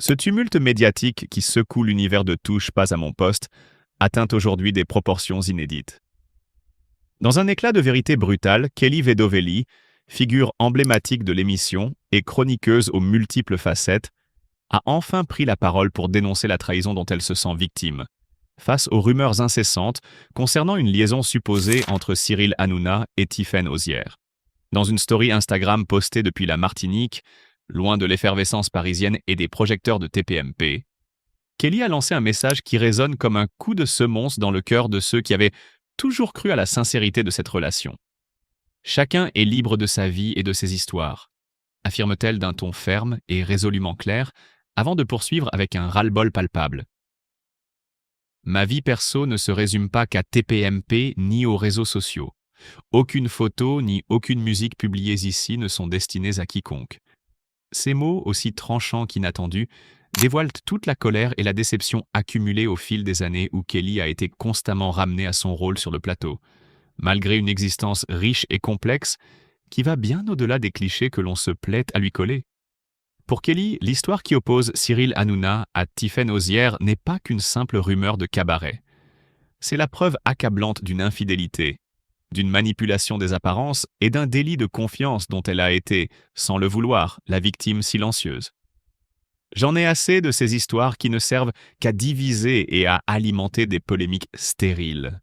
Ce tumulte médiatique qui secoue l'univers de Touche pas à mon poste atteint aujourd'hui des proportions inédites. Dans un éclat de vérité brutale, Kelly Vedovelli, figure emblématique de l'émission et chroniqueuse aux multiples facettes, a enfin pris la parole pour dénoncer la trahison dont elle se sent victime, face aux rumeurs incessantes concernant une liaison supposée entre Cyril Hanouna et Tiffaine Auzière. Dans une story Instagram postée depuis la Martinique, loin de l'effervescence parisienne et des projecteurs de TPMP, Kelly a lancé un message qui résonne comme un coup de semonce dans le cœur de ceux qui avaient toujours cru à la sincérité de cette relation. Chacun est libre de sa vie et de ses histoires, affirme-t-elle d'un ton ferme et résolument clair, avant de poursuivre avec un ras-le-bol palpable. Ma vie perso ne se résume pas qu'à TPMP ni aux réseaux sociaux. Aucune photo ni aucune musique publiées ici ne sont destinées à quiconque. Ces mots, aussi tranchants qu'inattendus, dévoilent toute la colère et la déception accumulées au fil des années où Kelly a été constamment ramenée à son rôle sur le plateau, malgré une existence riche et complexe qui va bien au-delà des clichés que l'on se plaît à lui coller. Pour Kelly, l'histoire qui oppose Cyril Hanouna à Tiffaine Auzière n'est pas qu'une simple rumeur de cabaret. C'est la preuve accablante d'une infidélité, d'une manipulation des apparences et d'un délit de confiance dont elle a été, sans le vouloir, la victime silencieuse. J'en ai assez de ces histoires qui ne servent qu'à diviser et à alimenter des polémiques stériles,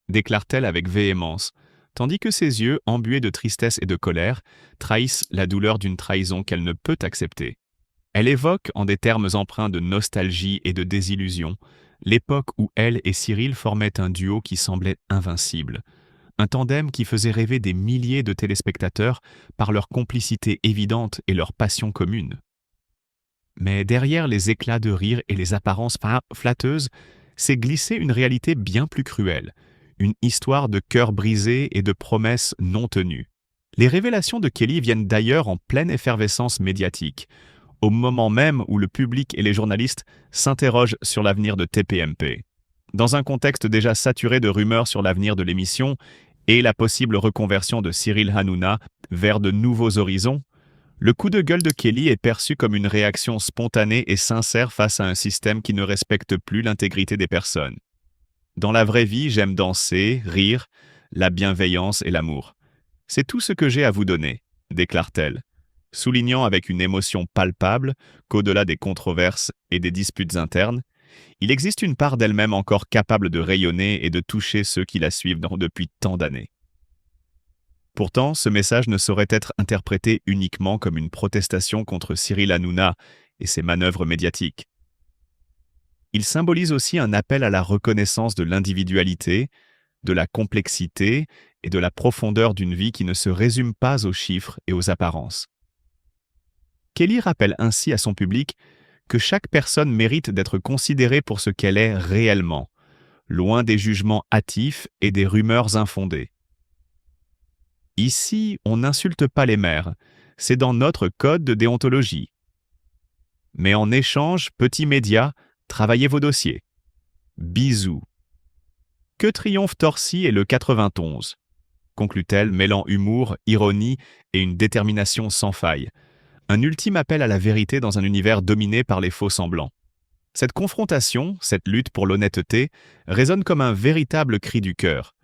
déclare-t-elle avec véhémence, tandis que ses yeux, embués de tristesse et de colère, trahissent la douleur d'une trahison qu'elle ne peut accepter. Elle évoque, en des termes empreints de nostalgie et de désillusion, l'époque où elle et Cyril formaient un duo qui semblait invincible, un tandem qui faisait rêver des milliers de téléspectateurs par leur complicité évidente et leur passion commune. Mais derrière les éclats de rire et les apparences flatteuses, s'est glissée une réalité bien plus cruelle, une histoire de cœurs brisés et de promesses non tenues. Les révélations de Kelly viennent d'ailleurs en pleine effervescence médiatique, au moment même où le public et les journalistes s'interrogent sur l'avenir de TPMP. Dans un contexte déjà saturé de rumeurs sur l'avenir de l'émission et la possible reconversion de Cyril Hanouna vers de nouveaux horizons, le coup de gueule de Kelly est perçu comme une réaction spontanée et sincère face à un système qui ne respecte plus l'intégrité des personnes. Dans la vraie vie, j'aime danser, rire, la bienveillance et l'amour. C'est tout ce que j'ai à vous donner, déclare-t-elle, soulignant avec une émotion palpable qu'au-delà des controverses et des disputes internes, il existe une part d'elle-même encore capable de rayonner et de toucher ceux qui la suivent depuis tant d'années. Pourtant, ce message ne saurait être interprété uniquement comme une protestation contre Cyril Hanouna et ses manœuvres médiatiques. Il symbolise aussi un appel à la reconnaissance de l'individualité, de la complexité et de la profondeur d'une vie qui ne se résume pas aux chiffres et aux apparences. Kelly rappelle ainsi à son public que chaque personne mérite d'être considérée pour ce qu'elle est réellement, loin des jugements hâtifs et des rumeurs infondées. Ici, on n'insulte pas les mères, c'est dans notre code de déontologie. Mais en échange, petits médias, travaillez vos dossiers. Bisous. Que triomphe Torcy et le 91, conclut-elle, mêlant humour, ironie et une détermination sans faille. Un ultime appel à la vérité dans un univers dominé par les faux-semblants. Cette confrontation, cette lutte pour l'honnêteté, résonne comme un véritable cri du cœur.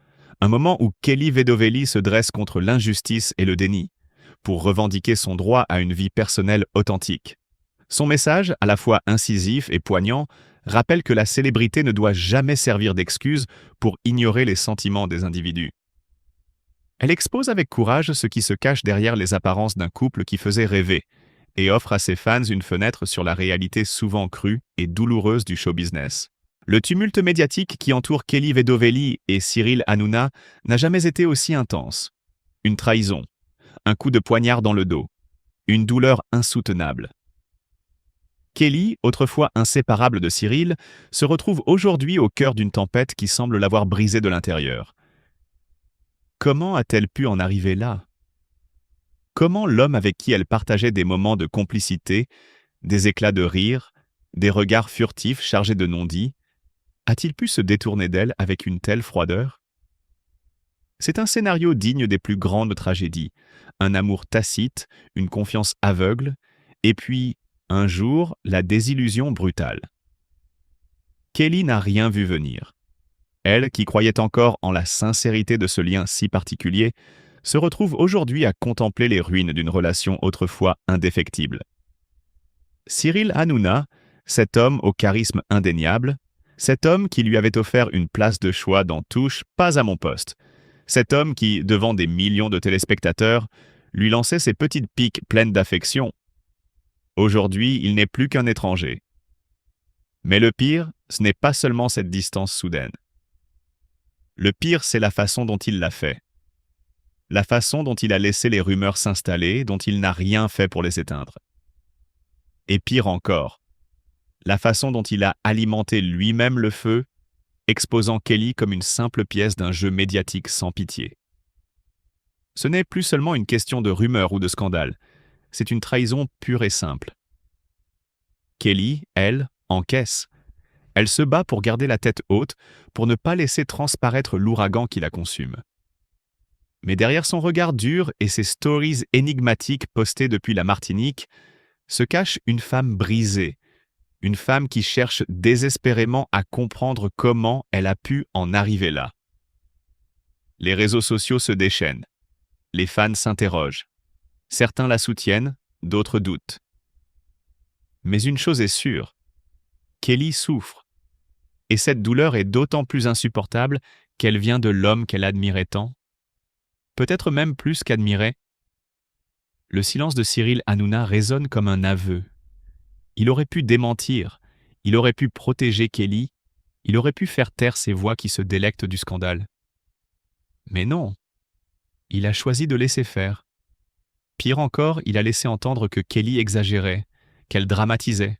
Un moment où Kelly Vedovelli se dresse contre l'injustice et le déni, pour revendiquer son droit à une vie personnelle authentique. Son message, à la fois incisif et poignant, rappelle que la célébrité ne doit jamais servir d'excuse pour ignorer les sentiments des individus. Elle expose avec courage ce qui se cache derrière les apparences d'un couple qui faisait rêver, et offre à ses fans une fenêtre sur la réalité souvent crue et douloureuse du show business. Le tumulte médiatique qui entoure Kelly Vedovelli et Cyril Hanouna n'a jamais été aussi intense. Une trahison, un coup de poignard dans le dos, une douleur insoutenable. Kelly, autrefois inséparable de Cyril, se retrouve aujourd'hui au cœur d'une tempête qui semble l'avoir brisée de l'intérieur. Comment a-t-elle pu en arriver là ? Comment l'homme avec qui elle partageait des moments de complicité, des éclats de rire, des regards furtifs chargés de non-dits, a-t-il pu se détourner d'elle avec une telle froideur ? C'est un scénario digne des plus grandes tragédies, un amour tacite, une confiance aveugle, et puis Un jour, la désillusion brutale. Kelly n'a rien vu venir. Elle, qui croyait encore en la sincérité de ce lien si particulier, se retrouve aujourd'hui à contempler les ruines d'une relation autrefois indéfectible. Cyril Hanouna, cet homme au charisme indéniable, cet homme qui lui avait offert une place de choix dans Touche, pas à mon poste, cet homme qui, devant des millions de téléspectateurs, lui lançait ses petites piques pleines d'affection. Aujourd'hui, il n'est plus qu'un étranger. Mais le pire, ce n'est pas seulement cette distance soudaine. Le pire, c'est la façon dont il l'a fait. La façon dont il a laissé les rumeurs s'installer, dont il n'a rien fait pour les éteindre. Et pire encore, la façon dont il a alimenté lui-même le feu, exposant Kelly comme une simple pièce d'un jeu médiatique sans pitié. Ce n'est plus seulement une question de rumeur ou de scandale, c'est une trahison pure et simple. Kelly, elle, encaisse. Elle se bat pour garder la tête haute, pour ne pas laisser transparaître l'ouragan qui la consume. Mais derrière son regard dur et ses stories énigmatiques postées depuis la Martinique, se cache une femme brisée, une femme qui cherche désespérément à comprendre comment elle a pu en arriver là. Les réseaux sociaux se déchaînent. Les fans s'interrogent. Certains la soutiennent, d'autres doutent. Mais une chose est sûre, Kelly souffre. Et cette douleur est d'autant plus insupportable qu'elle vient de l'homme qu'elle admirait tant. Peut-être même plus qu'admirait. Le silence de Cyril Hanouna résonne comme un aveu. Il aurait pu démentir, il aurait pu protéger Kelly, il aurait pu faire taire ces voix qui se délectent du scandale. Mais non, il a choisi de laisser faire. Pire encore, il a laissé entendre que Kelly exagérait, qu'elle dramatisait.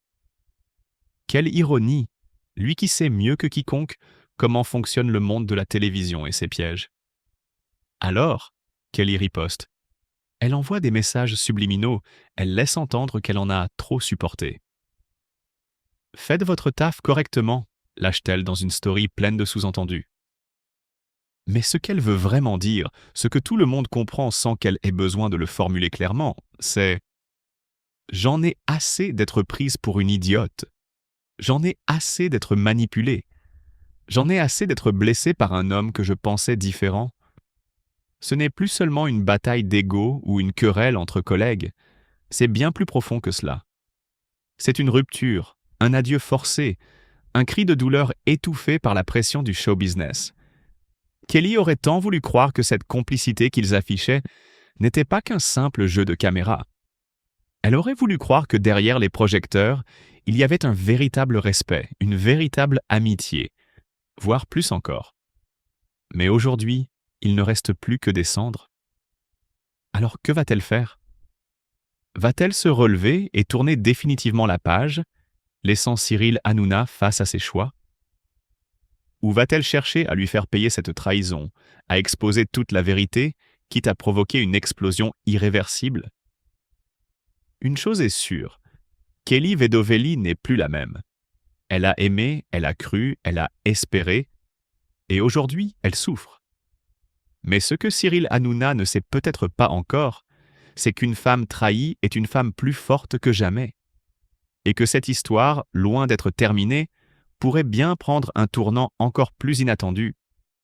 Quelle ironie, lui qui sait mieux que quiconque comment fonctionne le monde de la télévision et ses pièges. Alors, Kelly riposte. Elle envoie des messages subliminaux, elle laisse entendre qu'elle en a trop supporté. Faites votre taf correctement, lâche-t-elle dans une story pleine de sous-entendus. Mais ce qu'elle veut vraiment dire, ce que tout le monde comprend sans qu'elle ait besoin de le formuler clairement, c'est « J'en ai assez d'être prise pour une idiote. J'en ai assez d'être manipulée. J'en ai assez d'être blessée par un homme que je pensais différent. Ce n'est plus seulement une bataille d'ego ou une querelle entre collègues. C'est bien plus profond que cela. C'est une rupture, un adieu forcé, un cri de douleur étouffé par la pression du show business. Kelly aurait tant voulu croire que cette complicité qu'ils affichaient n'était pas qu'un simple jeu de caméra. Elle aurait voulu croire que derrière les projecteurs, il y avait un véritable respect, une véritable amitié, voire plus encore. Mais aujourd'hui, il ne reste plus que des cendres. Alors que va-t-elle faire? Va-t-elle se relever et tourner définitivement la page, laissant Cyril Hanouna face à ses choix? Ou va-t-elle chercher à lui faire payer cette trahison, à exposer toute la vérité, quitte à provoquer une explosion irréversible? Une chose est sûre, Kelly Vedovelli n'est plus la même. Elle a aimé, elle a cru, elle a espéré, et aujourd'hui, elle souffre. Mais ce que Cyril Hanouna ne sait peut-être pas encore, c'est qu'une femme trahie est une femme plus forte que jamais, et que cette histoire, loin d'être terminée, pourrait bien prendre un tournant encore plus inattendu.